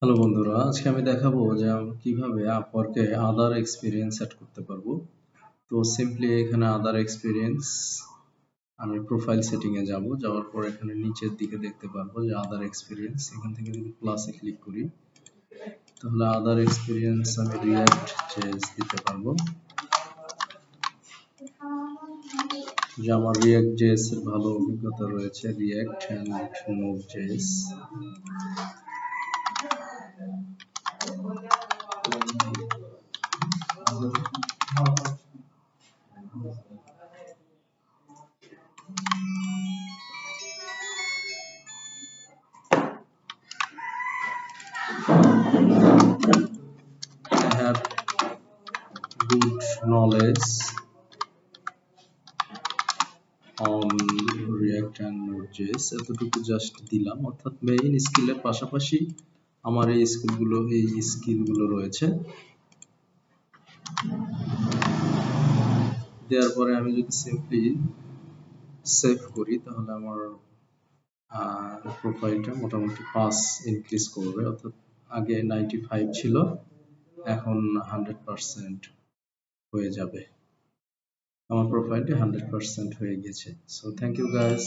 Hello বন্ধুরা, আজকে আমি দেখাবো যে আমরা কিভাবে আপওয়ার্কে আদার এক্সপিরিয়েন্স সেট করতে পারবো। তো সিম্পলি এখানে আদার এক্সপিরিয়েন্স আমি প্রোফাইল সেটিং এ যাব, যাওয়ার পর এখানে নিচের দিকে দেখতে পারবো যে আদার এক্সপিরিয়েন্স, এখান থেকে যদি প্লাসে ক্লিক করি তাহলে আদার এক্সপিরিয়েন্স আমি রিঅ্যাক্ট জেএস দিতে পারবো, যে আমার রিঅ্যাক্ট জেএস এর ভালো অভিজ্ঞতা রয়েছে, React and Node JS. I have good knowledge on React and Node.js, এতটুকু জাস্ট দিলাম। অর্থাৎ মেইন স্কিলের পাশাপাশি আমার এই স্কিলগুলো রয়েছে। দেওয়ার পরে আমি যদি সিম্পলি সেভ করি তাহলে আমার প্রোফাইলটা মোটামুটি 5 ইনক্রিজ করবে, অর্থাৎ আগে 95 ছিল, এখন 100% হয়ে যাবে। আমার প্রোফাইলটি 100% হয়ে গেছে। So thank you guys.